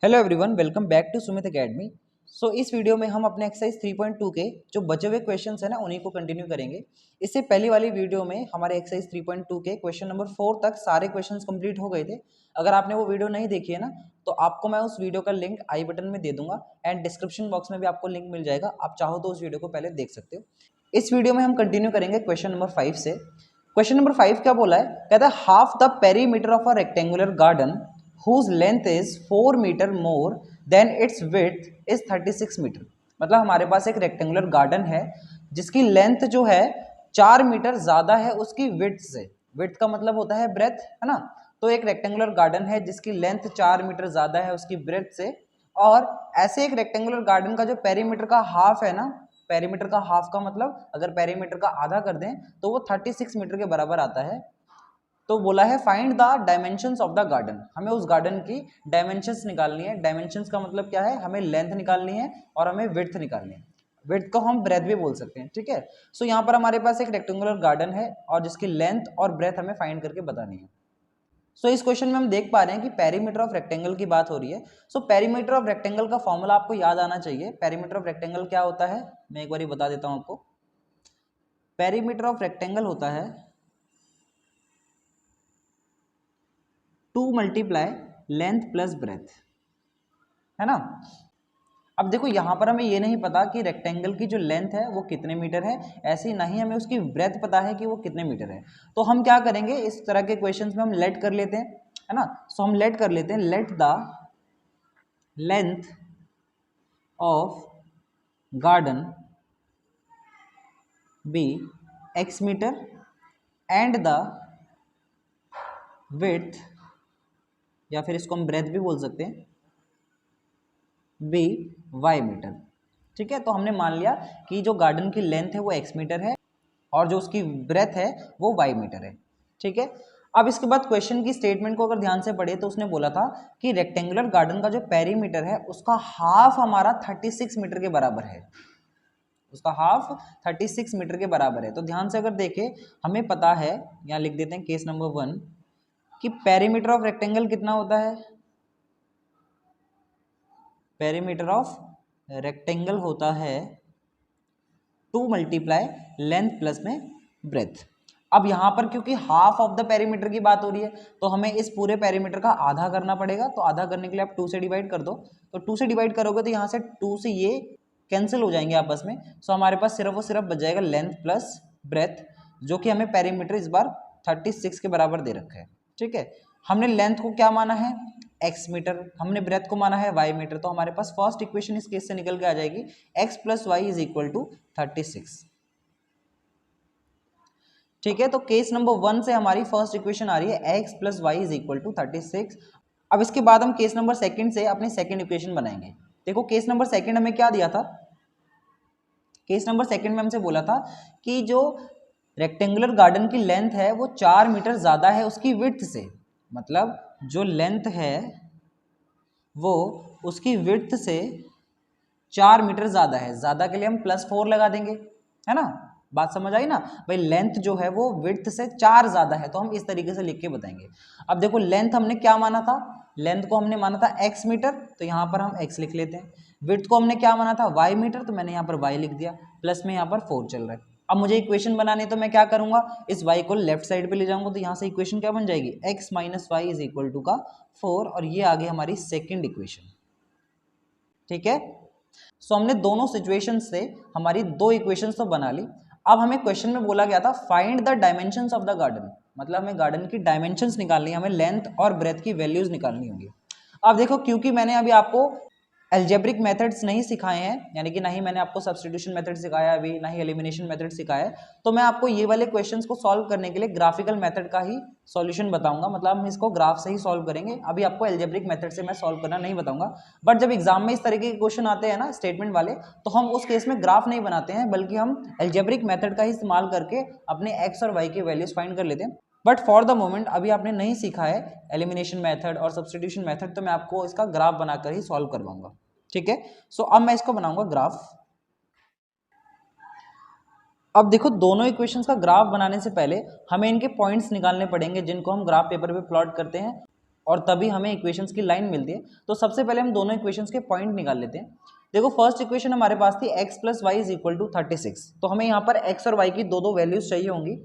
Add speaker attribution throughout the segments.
Speaker 1: Hello everyone, welcome back to Sumit academy. इस video में हम अपने एक्सरसाइज 3.2 के जो बचे हुए क्वेश्चंस है ना उन्हीं को कंटिन्यू करेंगे। इससे पहली वाली वीडियो में हमारे एक्सरसाइज 3.2 के क्वेश्चन नंबर 4 तक सारे क्वेश्चंस कंप्लीट हो गए थे। अगर आपने वो वीडियो नहीं देखी है ना तो आपको मैं उस वीडियो का लिंक आई बटन में दे दूंगा एंड डिस्क्रिप्शन बॉक्स में भी आपको लिंक मिल जाएगा। आप चाहो तो उस वीडियो को पहले देख सकते हो। इस वीडियो में हम कंटिन्यू करेंगे क्वेश्चन नंबर 5 से। क्वेश्चन नंबर 5 क्या बोला है, कहता है half the perimeter of a rectangular garden whose length is 4 metre more than its width is 36 metre. मतलब हमारे पास एक रेक्टेंगुलर गार्डन है जिसकी लेंथ जो है 4 मीटर ज्यादा है उसकी विड्थ से। विड्थ का मतलब होता है ब्रेथ, है ना। तो एक रेक्टेंगुलर गार्डन है जिसकी लेंथ 4 मीटर ज्यादा है उसकी ब्रेथ से, और ऐसे एक रेक्टेंगुलर गार्डन का जो पेरीमीटर का हाफ है ना, पेरीमीटर का हाफ का मतलब अगर पेरीमीटर का आधा कर दें तो वो 36 मीटर के बराबर आता है। तो बोला है find the dimensions of the garden, हमें उस गार्डन की डायमेंशंस निकालनी है। डायमेंशंस का मतलब क्या है, हमें लेंथ निकालनी है और हमें विड्थ निकालनी है। विड्थ को हम ब्रेथ भी बोल सकते हैं, ठीक है। यहाँ पर हमारे पास एक रेक्टेंगुलर गार्डन है और जिसकी लेंथ और ब्रेथ हमें फाइंड करके बतानी है। इस क्वेश्चन में हम देख पा रहे हैं कि पेरीमीटर ऑफ रेक्टेंगल की बात हो रही है। पेरीमीटर ऑफ रेक्टेंगल का फॉर्मूला आपको याद आना चाहिए। पेरीमीटर ऑफ रेक्टेंगल क्या होता है, मैं एक बार बता देता हूं आपको। पेरीमीटर ऑफ रेक्टेंगल होता है 2 मल्टीप्लाई लेंथ प्लस ब्रेथ, है ना। अब देखो यहाँ पर हमें ये नहीं पता कि रेक्टेंगल की जो लेंथ है वो कितने मीटर है, ऐसे ही नहीं हमें उसकी ब्रेथ पता है कि वो कितने मीटर है। तो हम क्या करेंगे, इस तरह के क्वेश्चंस में हम लेट कर लेते हैं, है ना। हम लेट कर लेते हैं, let the length of garden be x metre and the width, या फिर इसको हम ब्रेथ भी बोल सकते हैं, बी वाई मीटर। ठीक है, तो हमने मान लिया कि जो गार्डन की लेंथ है वो x मीटर है और जो उसकी ब्रेथ है वो y मीटर है। ठीक है, अब इसके बाद क्वेश्चन की स्टेटमेंट को अगर ध्यान से पढ़े तो उसने बोला था कि रेक्टेंगुलर गार्डन का जो पेरीमीटर है उसका हाफ हमारा 36 मीटर के बराबर है। उसका हाफ 36 मीटर के बराबर है। तो ध्यान से अगर देखें, हमें पता है, यहाँ लिख देते हैं केस नंबर 1 कि पेरीमीटर ऑफ रेक्टेंगल कितना होता है। पेरीमीटर ऑफ रेक्टेंगल होता है 2 मल्टीप्लाई लेंथ प्लस में ब्रेथ। अब यहां पर क्योंकि हाफ ऑफ द पेरीमीटर की बात हो रही है तो हमें इस पूरे पेरीमीटर का आधा करना पड़ेगा। तो आधा करने के लिए आप 2 से डिवाइड कर दो। तो 2 से डिवाइड करोगे तो यहाँ से 2 से ये कैंसिल हो जाएंगे आपस में। हमारे पास सिर्फ और सिर्फ बच जाएगा लेंथ प्लस ब्रेथ, जो कि हमें पेरीमीटर इस बार 36 के बराबर दे रखा है। ठीक है, हमने लेंथ को क्या माना है, x मीटर, हमने ब्रेथ को माना है y मीटर। तो हमारे पास फर्स्ट इक्वेशन इस केस से निकल के आ जाएगी x plus y is equal to 36। ठीक है, तो केस नंबर 1 से हमारी फर्स्ट इक्वेशन आ रही है x plus y is equal to 36। अब इसके बाद हम केस नंबर 2 से अपनी सेकंड इक्वेशन बनाएंगे। देखो केस नंबर 2 हमें क्या दिया था, केस नंबर 2 में हमसे बोला था कि जो रेक्टेंगुलर गार्डन की लेंथ है वो 4 मीटर ज्यादा है उसकी विड्थ से। मतलब जो लेंथ है वो उसकी विड्थ से 4 मीटर ज्यादा है। ज्यादा के लिए हम +4 लगा देंगे, है ना। बात समझ आई ना भाई, लेंथ जो है वो विड्थ से 4 ज्यादा है तो हम इस तरीके से लिख के बताएंगे। अब देखो लेंथ हमने क्या माना था, लेंथ को हमने माना था x मीटर, तो यहाँ पर हम x लिख लेते हैं। विड्थ को हमने क्या माना था, y मीटर, तो मैंने यहाँ पर y लिख दिया। प्लस में यहाँ पर 4 चल रहा है। अब मुझे इक्वेशन बनानी है तो मैं क्या करूंगा, इस y को लेफ्ट साइड पे ले जाऊंगा। तो यहाँ से इक्वेशन क्या बन जाएगी, x minus y is equal to का 4, और ये आ गई हमारी सेकेंड इक्वेशन। ठीक है, हमने दोनों सिचुएशन से हमारी 2 इक्वेशंस तो बना ली। अब हमें क्वेश्चन में बोला गया था find the dimensions of the garden, मतलब हमें गार्डन की डायमेंशंस निकालनी है, हमें लेंथ और ब्रेथ की वैल्यूज निकालनी होगी। अब देखो क्योंकि मैंने अभी आपको एल्जेब्रिक मेथड्स नहीं सिखाए हैं, यानी कि ना ही मैंने आपको सब्स्टिट्यूशन मेथड सिखाया अभी, ना ही एलिमिनेशन मेथड सिखाया है, तो मैं आपको ये वाले क्वेश्चंस को सॉल्व करने के लिए ग्राफिकल मेथड का ही सॉल्यूशन बताऊंगा। मतलब हम इसको ग्राफ से ही सॉल्व करेंगे। अभी आपको एल्जेब्रिक मेथड से मैं सॉल्व करना नहीं बताऊंगा। बट जब एग्जाम में इस तरीके के क्वेश्चन आते हैं ना स्टेटमेंट वाले, तो हम उस केस में ग्राफ नहीं बनाते हैं बल्कि हम एल्जेब्रिक मेथड का ही इस्तेमाल करके अपने एक्स और वाई की वैल्यूज फाइंड कर लेते हैं। बट फॉर द मोमेंट अभी आपने नहीं सीखा है एलिमिनेशन मेथड और सब्स्टिट्यूशन मेथड, तो मैं आपको इसका ग्राफ बनाकर ही सॉल्व करवाऊंगा। ठीक है, अब मैं इसको बनाऊंगा ग्राफ। अब देखो दोनों इक्वेशंस का ग्राफ बनाने से पहले हमें इनके पॉइंट्स निकालने पड़ेंगे जिनको हम ग्राफ पेपर पे प्लॉट करते हैं, और तभी हमें इक्वेशंस की लाइन मिलती है। तो सबसे पहले हम दोनों इक्वेशंस के पॉइंट निकाल लेते हैं। देखो फर्स्ट इक्वेशन हमारे पास थी x + y = 36, तो हमें यहाँ पर x और y की दो वैल्यूज चाहिए होंगी।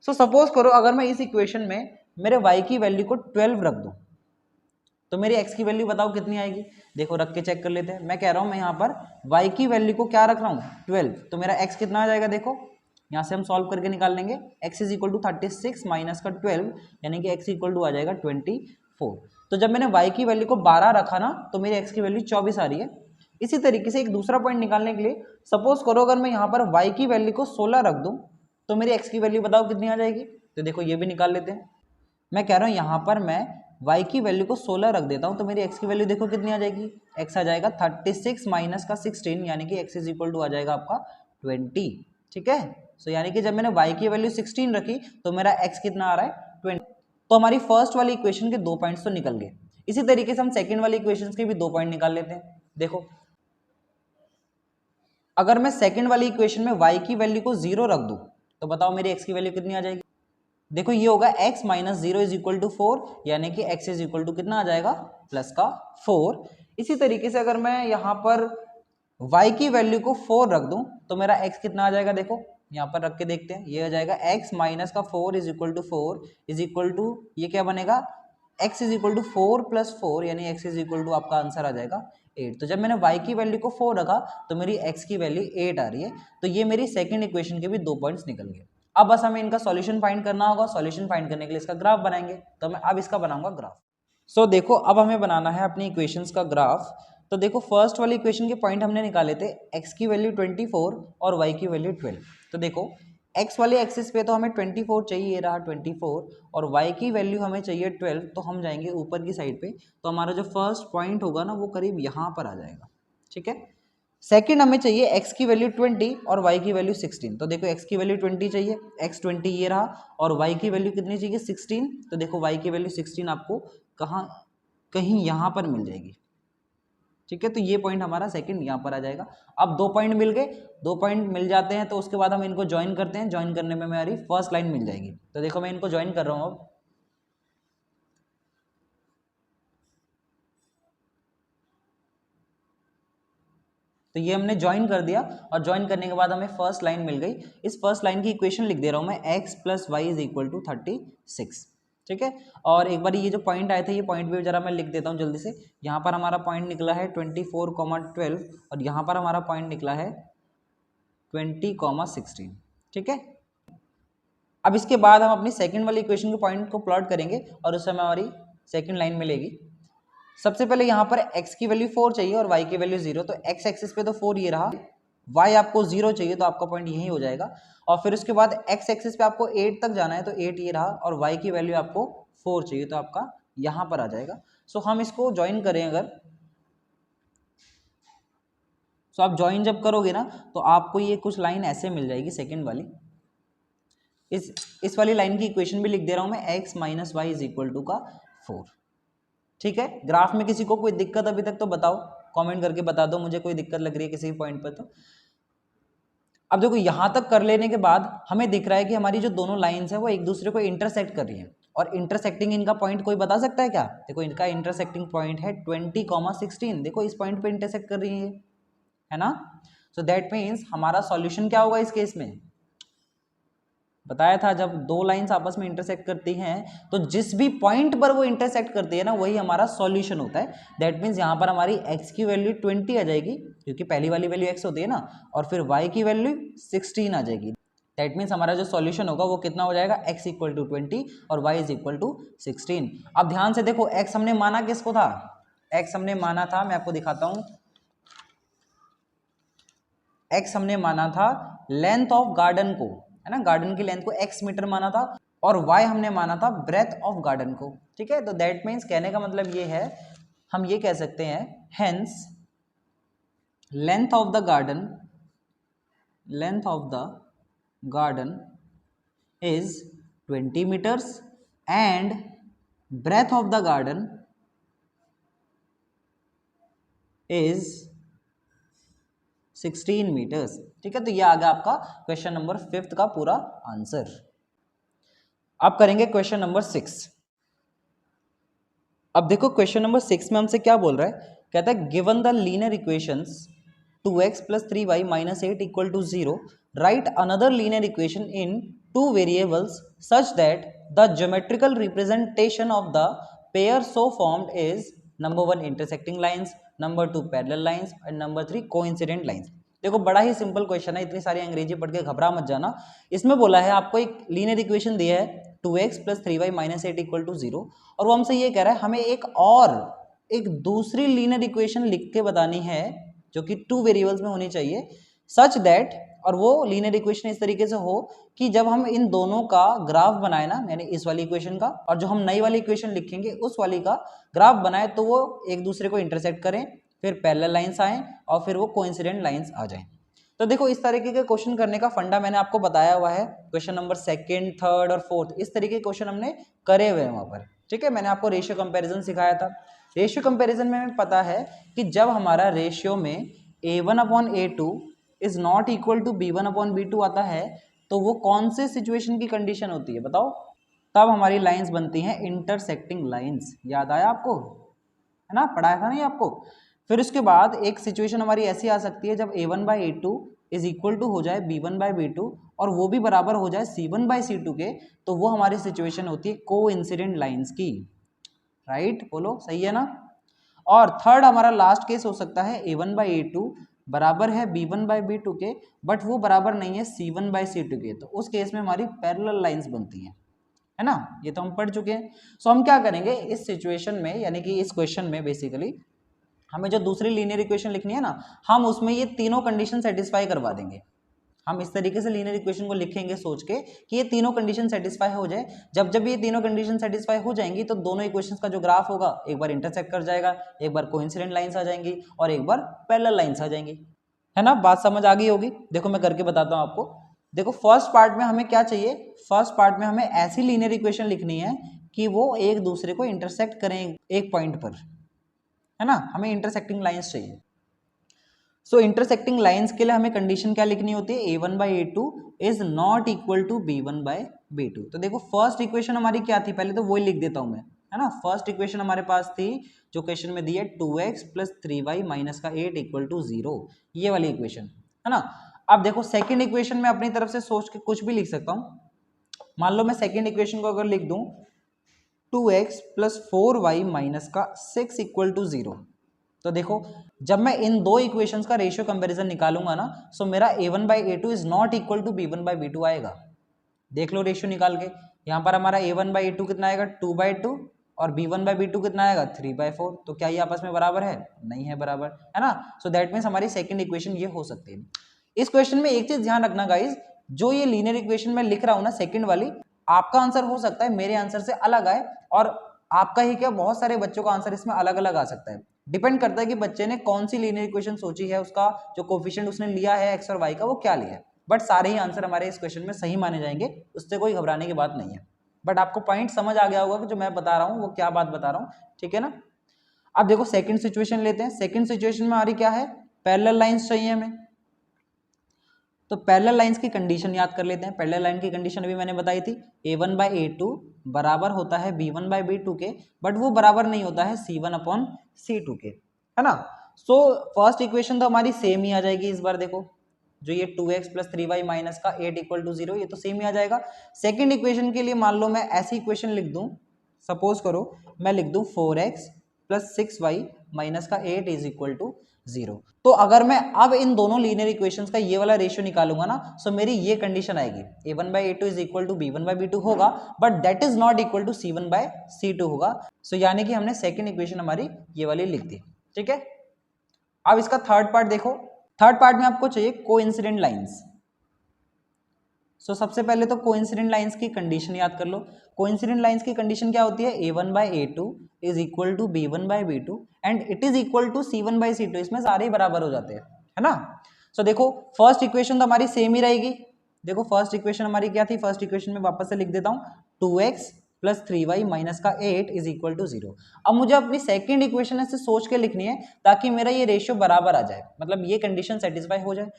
Speaker 1: सो सपोज करो अगर मैं इस इक्वेशन में मेरे y की वैल्यू को 12 रख दूं तो मेरी x की वैल्यू बताओ कितनी आएगी। देखो रख के चेक कर लेते हैं। मैं कह रहा हूं मैं यहाँ पर y की वैल्यू को क्या रख रहा हूँ 12, तो मेरा x कितना आ जाएगा। देखो यहाँ से हम सॉल्व करके निकाल लेंगे। x = 36 माइनस का 12 यानी कि x = आ जाएगा 24। तो जब मैंने y की वैल्यू को 12 रखा ना तो मेरी x की वैल्यू 24 आ रही है। इसी तरीके से एक दूसरा पॉइंट निकालने के लिए सपोज करो अगर मैं यहाँ पर y की वैल्यू को 16 रख दूं तो मेरी x की वैल्यू बताओ कितनी आ जाएगी। तो देखो ये भी निकाल लेते हैं। मैं कह रहा हूँ यहाँ पर मैं y की वैल्यू को 16 रख देता हूँ तो मेरी x की वैल्यू देखो कितनी आ जाएगी। x आ जाएगा 36 माइनस का 16 यानी कि x = आ जाएगा आपका 20। ठीक है, सो यानी कि जब मैंने y की वैल्यू 16 रखी तो मेरा x कितना आ रहा है 20। तो हमारी फर्स्ट वाली इक्वेशन के 2 पॉइंट्स तो निकल गए। इसी तरीके से हम सेकेंड वाली इक्वेशन के भी 2 पॉइंट निकाल लेते हैं। देखो अगर मैं सेकेंड वाली इक्वेशन में y की वैल्यू को 0 रख दूं तो बताओ मेरी x की वैल्यू कितनी आ जाएगी। देखो ये होगा x - 0 = 4 यानी कि x = कितना आ जाएगा +4। इसी तरीके से अगर मैं यहाँ पर y की वैल्यू को 4 रख दूं तो मेरा x कितना आ जाएगा। देखो यहाँ पर रख के देखते हैं। ये आ जाएगा x - 4 = 4 ये क्या बनेगा x = 4 + 4 यानी x = आपका आंसर आ जाएगा 8। तो जब मैंने y की वैल्यू को 4 रखा तो मेरी x की वैल्यू 8 आ रही है। तो ये मेरी सेकंड इक्वेशन के भी 2 पॉइंट्स निकल गए। अब बस हमें इनका सॉल्यूशन फाइंड करना होगा। सॉल्यूशन फाइंड करने के लिए इसका ग्राफ बनाएंगे। तो मैं अब इसका बनाऊंगा ग्राफ। सो देखो अब हमें बनाना है अपनी इक्वेशंस का ग्राफ। तो देखो फर्स्ट वाली इक्वेशन के पॉइंट हमने निकाले थे x की वैल्यू 24 और y की वैल्यू 12। तो देखो x वाले एक्सिस पे तो हमें 24 चाहिए, ये रहा 24, और y की वैल्यू हमें चाहिए 12। तो हम जाएंगे ऊपर की साइड पे, तो हमारा जो फर्स्ट पॉइंट होगा ना वो करीब यहाँ पर आ जाएगा। ठीक है, सेकंड हमें चाहिए x की वैल्यू 20 और y की वैल्यू 16। तो देखो x की वैल्यू 20 चाहिए, x 20 ये रहा, और y की वैल्यू कितनी चाहिए 16। तो देखो y की वैल्यू 16 आपको कहाँ कहीं यहाँ पर मिल जाएगी। ठीक है, तो ये पॉइंट हमारा सेकंड यहाँ पर आ जाएगा। अब 2 पॉइंट मिल गए, 2 पॉइंट मिल जाते हैं तो उसके बाद हम इनको ज्वाइन करते हैं। ज्वाइन करने में हमारी फर्स्ट लाइन मिल जाएगी। तो देखो मैं इनको ज्वाइन कर रहा हूँ अब। तो ये हमने ज्वाइन कर दिया, और ज्वाइन करने के बाद हमें फर्स्ट लाइन मिल गई। इस फर्स्ट लाइन की इक्वेशन लिख दे रहा हूँ मैं, x + y = 36। ठीक है, और एक बार ये जो पॉइंट आए थे ये पॉइंट भी जरा मैं लिख देता हूँ जल्दी से। यहाँ पर हमारा पॉइंट निकला है 24,12 और यहाँ पर हमारा पॉइंट निकला है 20,16। ठीक है, अब इसके बाद हम अपनी सेकंड वाली इक्वेशन के पॉइंट को प्लॉट करेंगे और उस समय हमारी सेकंड लाइन मिलेगी। सबसे पहले यहाँ पर x की वैल्यू 4 चाहिए और y की वैल्यू 0। तो x एक्सिस पे तो 4 ये रहा, y आपको 0 चाहिए तो आपका पॉइंट यही हो जाएगा। और फिर उसके बाद x एक्सिस पे आपको 8 तक जाना है तो 8 ये रहा, और y की वैल्यू आपको 4 चाहिए तो आपका यहाँ पर आ जाएगा। सो हम इसको ज्वाइन करें अगर, सो आप ज्वाइन जब करोगे ना तो आपको ये कुछ लाइन ऐसे मिल जाएगी सेकेंड वाली। इस वाली लाइन की इक्वेशन भी लिख दे रहा हूँ मैं, x - y = 4। ठीक है, ग्राफ में किसी को कोई दिक्कत अभी तक तो बताओ, कमेंट करके बता दो मुझे कोई दिक्कत लग रही है किसी भी पॉइंट पर। तो अब देखो यहां तक कर लेने के बाद हमें दिख रहा है कि हमारी जो दोनों लाइंस है वो एक दूसरे को इंटरसेक्ट कर रही हैं, और इंटरसेक्टिंग इनका पॉइंट कोई बता सकता है क्या। देखो इनका इंटरसेक्टिंग पॉइंट है 20,16। देखो इस पॉइंट पे इंटरसेक्ट कर रही है ना। सो दैट मीन्स हमारा सॉल्यूशन क्या होगा इस केस में, बताया था जब दो लाइंस आपस में इंटरसेक्ट करती हैं तो जिस भी पॉइंट पर वो इंटरसेक्ट करती है ना वही हमारा सॉल्यूशन होता है। दैट मीन्स यहाँ पर हमारी x की वैल्यू 20 आ जाएगी क्योंकि पहली वाली वैल्यू x होती है ना, और फिर y की वैल्यू 16 आ जाएगी। दैट मीन्स हमारा जो सॉल्यूशन होगा वो कितना हो जाएगा, x = 20 और y = 16। अब ध्यान से देखो x हमने माना किसको था, x हमने माना था, मैं आपको दिखाता हूँ, x हमने माना था लेंथ ऑफ गार्डन को, है ना, गार्डन की लेंथ को x मीटर माना था, और y हमने माना था ब्रेथ ऑफ गार्डन को। ठीक है, तो दैट मीन्स कहने का मतलब ये है, हम ये कह सकते हैं hence length of the garden is 20 metres and breadth of the garden is 16 metres. ठीक है, तो ये आ गया आपका क्वेश्चन नंबर 5 का पूरा आंसर। अब करेंगे क्वेश्चन नंबर 6। अब देखो क्वेश्चन नंबर 6 में हमसे क्या बोल रहा है, कहता है given the linear equations 2x plus 3y minus 8 equal to 0, write another linear equation in two variables such that the geometrical representation of the pair so formed is number 1 intersecting lines, number 2 parallel lines and number 3 coincident lines। देखो बड़ा ही simple question है, इतनी सारी अंग्रेजी पढ़ के घबरा मत जाना। इसमें बोला है आपको एक लीनियर इक्वेशन दिया है 2x plus 3y minus 8 equal to 0, और वो हमसे ये कह रहा है हमें एक दूसरी लीनियर इक्वेशन लिख के बतानी है जो कि 2 वेरिएबल्स में होनी चाहिए, सच दैट, और वो लीनियर इक्वेशन इस तरीके से हो कि जब हम इन दोनों का ग्राफ बनाए ना, यानी इस वाली इक्वेशन का और जो हम नई वाली इक्वेशन लिखेंगे उस वाली का ग्राफ बनाए, तो वो एक दूसरे को इंटरसेक्ट करें, फिर पैरेलल लाइंस आए और फिर वो कोइंसिडेंट लाइंस आ जाएं। तो देखो इस तरीके के क्वेश्चन करने का फंडा मैंने आपको बताया हुआ है, क्वेश्चन नंबर 2nd, 3rd और 4th इस तरीके के क्वेश्चन हमने करे हुए हैं वहां पर। ठीक है, मैंने आपको रेशियो कंपैरिजन सिखाया था। रेशियो कंपैरिजन में हमें पता है कि जब हमारा रेशियो में a1/a2 is not equal to b1/b2 आता है, तो वो कौन से सिचुएशन की कंडीशन होती है बताओ? तब हमारी लाइंस बनती हैं इंटरसेक्टिंग लाइंस। याद आया आपको? है ना, पढ़ाया था नहीं आपको? फिर उसके बाद एक सिचुएशन हमारी ऐसी आ सकती है जब a1/a2 इज इक्वल टू हो जाए b1/b2 और वो भी बराबर हो जाए c1/c2 के, तो वो हमारी सिचुएशन होती है कोइंसिडेंट लाइंस की। राइट, बोलो सही है ना? और थर्ड हमारा लास्ट केस हो सकता है a1/a2 बराबर है b1/b2 के, बट वो बराबर नहीं है c1/c2 के, तो उस केस में हमारी पैरेलल लाइंस बनती हैं, है ना? ये तो हम पढ़ चुके हैं। सो हम क्या करेंगे इस सिचुएशन में, यानी कि इस क्वेश्चन में बेसिकली हमें जो दूसरी लीनियर इक्वेशन लिखनी है ना, हम उसमें ये तीनों कंडीशन सेटिस्फाई करवा देंगे। हम इस तरीके से लीनियर इक्वेशन को लिखेंगे सोच के कि ये तीनों कंडीशन सेटिस्फाई हो जाए। जब जब ये तीनों कंडीशन सेटिस्फाई हो जाएंगी तो दोनों इक्वेशंस का जो ग्राफ होगा एक बार इंटरसेक्ट कर जाएगा, एक बार कोइंसिडेंट लाइंस आ जाएंगी और एक बार पैरेलल लाइंस आ जाएंगी। है ना, बात समझ आ गई होगी? देखो मैं करके बताता हूँ आपको। देखो फर्स्ट पार्ट में हमें क्या चाहिए, फर्स्ट पार्ट में हमें ऐसी लीनियर इक्वेशन लिखनी है कि वो एक दूसरे को इंटरसेक्ट करें एक पॉइंट पर, है ना? हमें इंटरसेक्टिंग लाइंस चाहिए। सो इंटरसेक्टिंग लाइंस के लिए हमें कंडीशन क्या लिखनी होती है, a1/a2 is not equal to b1/b2। तो देखो फर्स्ट इक्वेशन हमारी क्या थी, पहले तो वही लिख देता हूं मैं, है ना? फर्स्ट इक्वेशन हमारे पास थी जो क्वेश्चन में दी है 2x + 3y - 8 = 0, ये वाली इक्वेशन, है ना? अब देखो सेकेंड इक्वेशन में अपनी तरफ से सोच के कुछ भी लिख सकता हूं। मान लो मैं सेकेंड इक्वेशन को अगर लिख दूं 2x + 4y - 6 = 0, तो देखो जब मैं इन दो इक्वेशंस का रेशियो कंपैरिजन निकालूंगा ना, सो मेरा a1/a2 is not equal to b1/b2 आएगा। देख लो रेशियो निकाल के, यहाँ पर हमारा a1/a2 कितना आएगा 2/2 और b1/b2 कितना आएगा 3/4। तो क्या ये आपस में बराबर है? नहीं है बराबर, है ना? सो दैट मीन्स हमारी सेकंड इक्वेशन ये हो सकती है। इस क्वेश्चन में एक चीज ध्यान रखना गाइज, जो ये लीनियर इक्वेशन में लिख रहा हूं ना सेकंड वाली, आपका आंसर हो सकता है मेरे आंसर से अलग आए, और आपका ही क्या बहुत सारे बच्चों का आंसर इसमें अलग अलग आ सकता है। डिपेंड करता है कि बच्चे ने कौन सी लीनियर इक्वेशन सोची है, उसका जो कोफिशिएंट उसने लिया है एक्स और वाई का वो क्या लिया है। बट सारे ही आंसर हमारे इस क्वेश्चन में सही माने जाएंगे, उससे कोई घबराने की बात नहीं है। बट आपको पॉइंट समझ आ गया होगा कि जो मैं बता रहा हूँ वो क्या बात बता रहा हूँ, ठीक है ना? अब देखो सेकंड सिचुएशन लेते हैं। सेकंड सिचुएशन में हमारी क्या है, पैरेलल लाइंस चाहिए हमें। तो पैरेलल लाइंस की कंडीशन याद कर लेते हैं। पैरेलल लाइन की कंडीशन अभी मैंने बताई थी, a1/a2 बराबर होता है b1/b2 के, बट वो बराबर नहीं होता है c1/c2 के, है ना? सो फर्स्ट इक्वेशन तो हमारी सेम ही आ जाएगी इस बार। देखो जो ये 2x + 3y - 8 = 0, ये तो सेम ही आ जाएगा। सेकेंड इक्वेशन के लिए मान लो मैं ऐसी इक्वेशन लिख दूं, सपोज करो मैं लिख दूं 4x + 6y - 8 = 0। तो अगर मैं अब इन दोनों लीनियर इक्वेशंस का ये वाला रेशियो निकालूंगा ना, सो मेरी ये कंडीशन आएगी, a1/a2 = b1/b2 होगा, but that is not equal to c1/c2 होगा। सो यानी कि हमने सेकंड इक्वेशन हमारी ये वाली लिख दी, ठीक है? अब इसका थर्ड पार्ट देखो। थर्ड पार्ट में आपको चाहिए कोइंसिडेंट लाइंस। सो सबसे पहले तो कोइंसिडेंट लाइंस की कंडीशन याद कर लो। कोइंसिडेंट लाइंस की कंडीशन क्या होती है, a1/a2 is equal to b1/b2 and it is equal to c1/c2। इसमें सारे ही बराबर हो जाते हैं, है ना? सो देखो फर्स्ट इक्वेशन तो हमारी सेम ही रहेगी। देखो फर्स्ट इक्वेशन हमारी क्या थी, फर्स्ट इक्वेशन में वापस से लिख देता हूँ 2x + 3y - 8 = 0। अब मुझे अपनी सेकेंड इक्वेशन ऐसे सोच के लिखनी है ताकि मेरा ये रेशियो बराबर आ जाए, मतलब ये कंडीशन सेटिस्फाई हो जाए।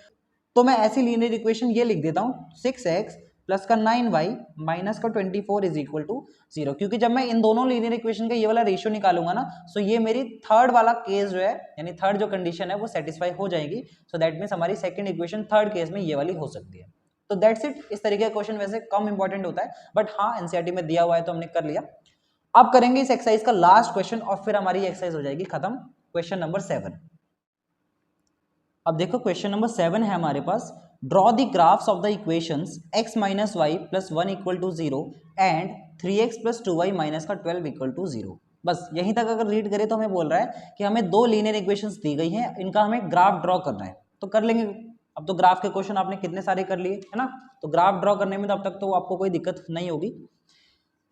Speaker 1: तो मैं ऐसी लीनियर इक्वेशन ये लिख देता हूँ 6x प्लस का 9y माइनस का 24 इज इक्वल टू 0। क्योंकि जब मैं इन दोनों लीनियर इक्वेशन का ये वाला रेशियो निकालूंगा ना, सो ये मेरी थर्ड वाला केस जो है, यानी थर्ड जो कंडीशन है वो सेटिस्फाई हो जाएगी। सो दैट मीन्स हमारी सेकंड इक्वेशन थर्ड केस में ये वाली हो सकती है। तो दैट्स इट। इस तरीके का क्वेश्चन वैसे कम इंपॉर्टेंट होता है, बट हाँ एनसीईआरटी में दिया हुआ है तो हमने कर लिया। अब करेंगे इस एक्सरसाइज का लास्ट क्वेश्चन और फिर हमारी एक्सरसाइज हो जाएगी खत्म। Question number 7। अब देखो क्वेश्चन नंबर 7 है हमारे पास, draw the graphs of the equations x minus Y plus 1 equal to 0 and 3x plus 2y minus का 12 इक्वल टू 0। बस यहीं तक अगर रीड करें तो हमें बोल रहा है कि हमें दो लीनियर इक्वेशंस दी गई हैं, इनका हमें ग्राफ ड्रॉ करना है। तो कर लेंगे। अब तो ग्राफ के क्वेश्चन आपने कितने सारे कर लिए है ना, तो ग्राफ ड्रॉ करने में तो अब तक तो आपको कोई दिक्कत नहीं होगी।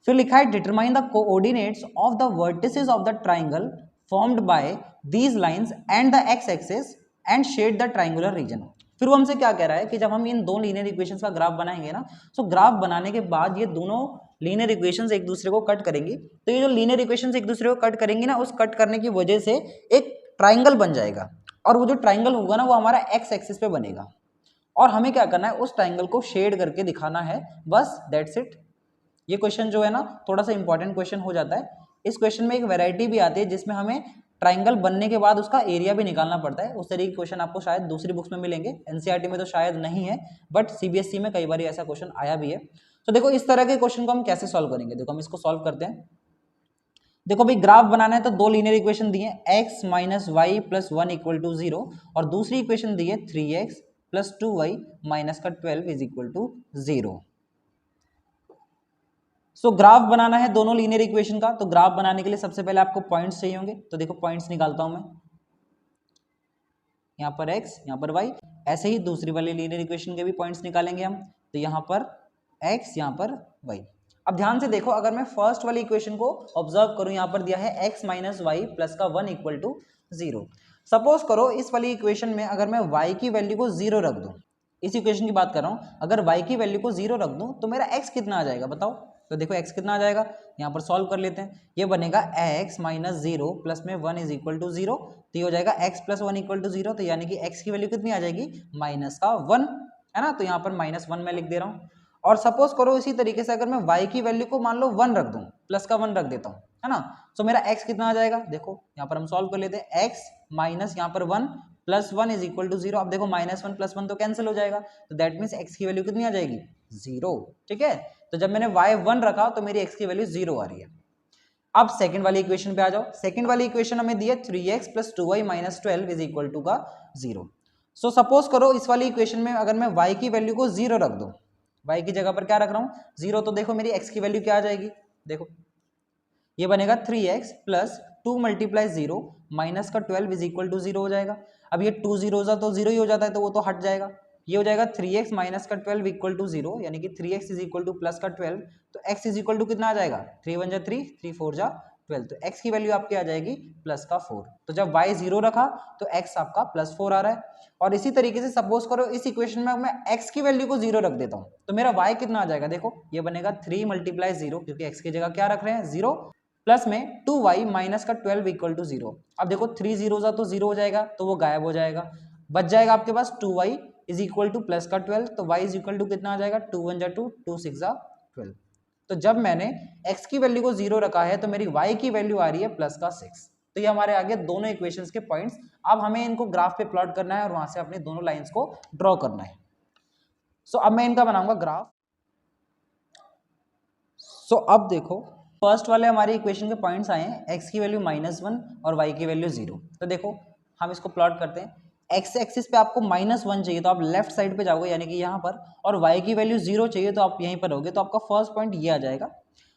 Speaker 1: फिर लिखा है determine the coordinates of the vertices of the triangle formed by these lines and the x axis and shade the triangular region. फिर वो हमसे क्या कह रहा है कि जब हम इन दो लीनियर इक्वेशंस का ग्राफ बनाएंगे ना, सो ग्राफ बनाने के बाद ये दोनों लीनियर इक्वेशंस एक दूसरे को कट करेंगी। तो ये जो लीनियर इक्वेशंस एक दूसरे को कट करेंगी ना, उस कट करने की वजह से एक ट्राइंगल बन जाएगा, और वो जो ट्राइंगल होगा ना वो हमारा एक्स एक्सिस पे बनेगा, और हमें क्या करना है उस ट्राइंगल को शेड करके दिखाना है। बस दैट्स इट। ये क्वेश्चन जो है ना थोड़ा सा इंपॉर्टेंट क्वेश्चन हो जाता है। इस क्वेश्चन में एक वैरायटी भी आती है जिसमें हमें ट्राइंगल बनने के बाद उसका एरिया भी निकालना पड़ता है। उस तरीके के क्वेश्चन आपको शायद दूसरी बुक्स में मिलेंगे, एनसीईआरटी में तो शायद नहीं है, बट सीबीएसई में कई बार ऐसा क्वेश्चन आया भी है। तो देखो इस तरह के क्वेश्चन को हम कैसे सॉल्व करेंगे। देखो हम इसको सॉल्व करते हैं। देखो भाई ग्राफ बनाना है तो दो लीनियर इक्वेशन दी है, x minus Y plus 1 equal to 0, और दूसरी इक्वेशन दी है 3x प्लस 2y माइनस का 12 is equal to 0। So graph बनाना है दोनों लीनियर इक्वेशन का। तो ग्राफ बनाने के लिए सबसे पहले आपको पॉइंट्स चाहिए होंगे। तो देखो पॉइंट्स निकालता हूं मैं, यहाँ पर x, यहाँ पर y। ऐसे ही दूसरी वाली लीनियर इक्वेशन के भी पॉइंट्स निकालेंगे हम। तो यहाँ पर x, यहाँ पर y। अब ध्यान से देखो, अगर मैं फर्स्ट वाली इक्वेशन को ऑब्जर्व करूं, यहाँ पर दिया है x माइनस वाई प्लस का 1 इक्वल टू 0। सपोज करो इस वाली इक्वेशन में अगर मैं y की वैल्यू को 0 रख दूं, इस इक्वेशन की बात कर रहा हूं, अगर y की वैल्यू को 0 रख दूं तो मेरा x कितना आ जाएगा बताओ। तो देखो x कितना आ जाएगा, यहाँ पर सॉल्व कर लेते हैं। ये बनेगा x माइनस 0 प्लस में 1 इज इक्वल टू 0। तो ये हो जाएगा x प्लस 1 इक्वल टू 0। तो यानी कि x की वैल्यू कितनी आ जाएगी, माइनस का 1, है ना। तो यहाँ पर माइनस 1 मैं लिख दे रहा हूँ। और सपोज करो इसी तरीके से अगर मैं y की वैल्यू को मान लो 1 रख दूं, प्लस का 1 रख देता हूँ, है ना। तो मेरा x कितना आ जाएगा, देखो यहाँ पर हम सॉल्व कर लेते हैं। x माइनस यहाँ पर 1 प्लस 1 इज इक्वल टू 0। अब देखो माइनस 1 प्लस 1 तो कैंसिल हो जाएगा, तो दैट मीन्स x की वैल्यू कितनी आ जाएगी, 0। ठीक है, तो जब मैंने y 1 रखा तो मेरी x की वैल्यू 0 आ रही है। अब सेकंड वाली इक्वेशन पे आ जाओ। सेकंड वाली इक्वेशन हमें दी है 3x plus 2y minus 12 is equal to का 0। सो सपोज करो इस वाली इक्वेशन में अगर मैं y की वैल्यू को 0 रख दूं, y की जगह पर क्या रख रहा हूं, 0, तो देखो मेरी x की वैल्यू क्या आ जाएगी, देखो ये बनेगा 3x प्लस 2 मल्टीप्लाई 0 माइनस का 12 इज इक्वल टू 0 हो जाएगा। अब ये 2 0 तो 0 ही हो जाता है, तो वो तो हट जाएगा। ये हो जाएगा 3x माइनस का 12 इक्वल टू 0, यानी कि 3x is equal two plus का 12। तो x इज इक्वल टू कितना आ जाएगा, 3 1 जा 3, 3 4 जा 12। तो x की वैल्यू आपकी आ जाएगी प्लस का 4। तो जब y 0 रखा तो x आपका प्लस 4 आ रहा है। और इसी तरीके से सपोज करो इस इक्वेशन में मैं x की वैल्यू को 0 रख देता हूं, तो मेरा y कितना आ जाएगा, देखो ये बनेगा 3 मल्टीप्लाई 0, क्योंकि x की जगह क्या रख रहे हैं 0, प्लस में 2y माइनस का 12 इक्वल टू 0। अब देखो 3 0 तो 0 हो जाएगा, तो वो गायब हो जाएगा। बच जाएगा आपके पास 2y is equal two plus का 12। तो y इज इक्वल टू कितना आ जाएगा, 2 1 जा 2, 2 6 जा 12। तो जब मैंने x की वैल्यू को 0 रखा है तो मेरी y की वैल्यू आ रही है प्लस का 6। तो ये हमारे आगे दोनों इक्वेशंस के पॉइंट्स। अब हमें इनको ग्राफ पे प्लॉट करना है और वहां से अपने दोनों लाइंस को ड्रॉ करना है। सो अब मैं इनका बनाऊंगा ग्राफ। सो अब देखो फर्स्ट वाले हमारी इक्वेशन के पॉइंट्स आए हैं, x की वैल्यू -1 और y की वैल्यू 0। तो देखो हम इसको प्लॉट करते हैं। x एक्सिस पे आपको -1 चाहिए तो आप लेफ्ट साइड पे जाओगे, यानी कि यहाँ पर, और y की वैल्यू 0 चाहिए तो आप यहीं पर होगे। तो आपका फर्स्ट पॉइंट ये आ जाएगा।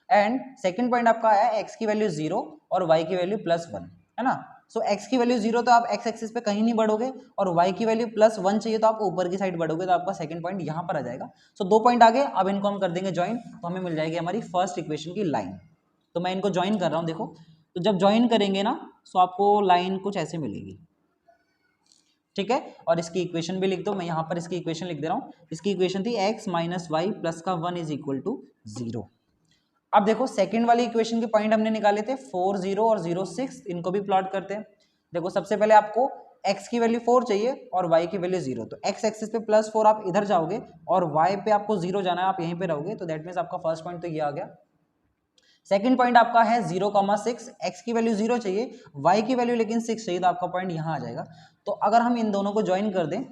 Speaker 1: एंड सेकंड पॉइंट आपका आया x की वैल्यू 0 और y की वैल्यू +1, है ना। सो x की वैल्यू 0 तो आप x एक्सिस पे कहीं नहीं बढ़ोगे, और y की वैल्यू +1 चाहिए तो आप ऊपर की साइड बढ़ोगे। तो आपका सेकंड पॉइंट यहाँ पर आ जाएगा। सो 2 पॉइंट आ गए। अब इनको हम कर देंगे ज्वाइन, तो हमें मिल जाएगी हमारी फर्स्ट इक्वेशन की लाइन। तो मैं इनको ज्वाइन कर रहा हूँ, देखो। तो जब ज्वाइन करेंगे ना, सो आपको लाइन कुछ ऐसे मिलेगी, ठीक है। और इसकी इक्वेशन भी लिख दो, मैं यहाँ पर इसकी इक्वेशन लिख दे रहा हूँ। इसकी इक्वेशन थी x माइनस वाई प्लस का 1 इज इक्वल टू 0। अब देखो सेकंड वाली इक्वेशन के पॉइंट हमने निकाले थे 4 0 और 0 6, इनको भी प्लॉट करते हैं। देखो सबसे पहले आपको x की वैल्यू 4 चाहिए और y की वैल्यू 0, तो x एक्सिस पे +4 आप इधर जाओगे और y पे आपको 0 जाना है, आप यहीं पे रहोगे, तो दैट मीन्स आपका फर्स्ट पॉइंट तो ये आ गया। सेकंड पॉइंट आपका है 0,6, x की वैल्यू 0 चाहिए, y की वैल्यू लेकिन 6 चाहिए, तो आपका पॉइंट यहाँ आ जाएगा। तो अगर हम इन दोनों को ज्वाइन कर दें,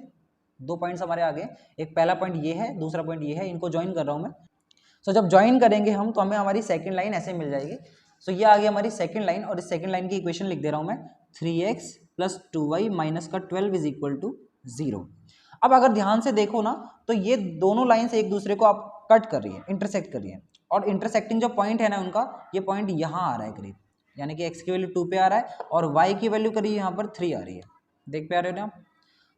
Speaker 1: दो पॉइंट्स हमारे आगे, एक पहला पॉइंट ये है, दूसरा पॉइंट ये है, इनको ज्वाइन कर रहा हूँ मैं। सो जब ज्वाइन करेंगे हम तो हमें हमारी सेकंड लाइन ऐसे मिल जाएगी। सो ये आ गई हमारी सेकंड लाइन, और इस सेकंड लाइन की इक्वेशन लिख दे रहा हूँ मैं, 3x + 2y माइनस का 12 इज इक्वल टू 0। अब अगर ध्यान से देखो ना तो ये दोनों लाइन्स एक दूसरे को आप कट कर रही है, इंटरसेक्ट कर रही है, और इंटरसेक्टिंग जो पॉइंट है ना उनका, ये पॉइंट यहाँ आ रहा है करीब, यानी कि x की वैल्यू 2 पे आ रहा है और y की वैल्यू करीब यहाँ पर 3 आ रही है। देख पा रहे हो ना आप?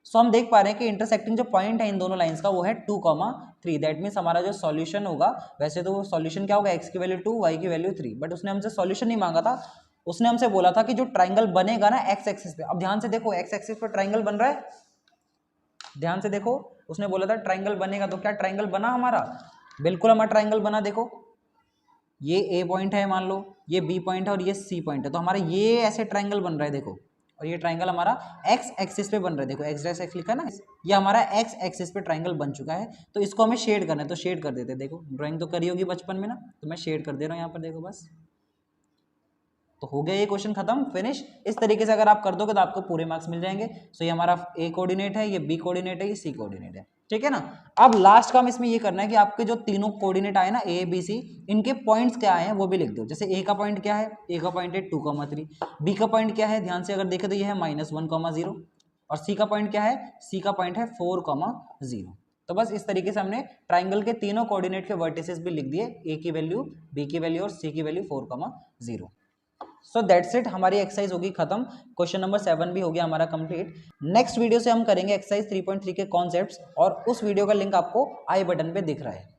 Speaker 1: सो हम देख पा रहे हैं कि इंटरसेक्टिंग जो पॉइंट है इन दोनों लाइंस का वो है 2,3। दैट मीन्स हमारा जो सॉल्यूशन होगा, वैसे तो वो सॉल्यूशन क्या होगा, x की वैल्यू 2, y की वैल्यू 3, बट उसने हमसे सॉल्यूशन नहीं मांगा था, उसने हमसे बोला था कि जो ट्राइंगल बनेगा ना x एक्सिस पे। अब ध्यान से देखो, x एक्सिस पे ट्राइंगल बन रहा है, ध्यान से देखो, उसने बोला था ट्राइंगल बनेगा, तो क्या ट्राइंगल बना हमारा? बिल्कुल हमारा ट्राइंगल बना। देखो ये A पॉइंट है, मान लो ये B पॉइंट है और ये C पॉइंट है, तो हमारा ये ऐसे ट्राइंगल बन रहा है देखो, और ये ट्राइंगल हमारा x एक्सिस पे बन रहा है, देखो x डैश x लिखा है ना, ये हमारा x एक्सिस पे ट्राइंगल बन चुका है। तो इसको हमें शेड करना है, तो शेड कर देते हैं। देखो ड्राइंग तो करी होगी बचपन में ना, तो मैं शेड कर दे रहा हूँ यहाँ पर, देखो बस, तो हो गया ये क्वेश्चन खत्म, फिनिश। इस तरीके से अगर आप कर दोगे तो आपको पूरे मार्क्स मिल जाएंगे। सो ये हमारा A कोऑर्डिनेट है, ये B कोऑर्डिनेट है, ये C कोऑर्डिनेट है, ठीक है ना। अब लास्ट काम इसमें ये करना है कि आपके जो तीनों कोऑर्डिनेट आए ना A B C, इनके पॉइंट्स क्या आए हैं वो भी लिख दो। जैसे A का पॉइंट क्या है, A का पॉइंट है 2,3, B का पॉइंट क्या है, ध्यान से अगर देखें तो ये है -1,0, और C का पॉइंट क्या है, C का पॉइंट है 4,0। तो बस इस तरीके से हमने ट्राइंगल के तीनों कोऑर्डिनेट के वर्टिसेस भी लिख दिए, A की वैल्यू, B की वैल्यू और C की वैल्यू 4,0। सो दैट्स इट, हमारी एक्सरसाइज होगी खत्म। क्वेश्चन नंबर 7 भी हो गया हमारा कंप्लीट। नेक्स्ट वीडियो से हम करेंगे एक्सरसाइज 3.3 के कॉन्सेप्ट्स, और उस वीडियो का लिंक आपको आई बटन पे दिख रहा है।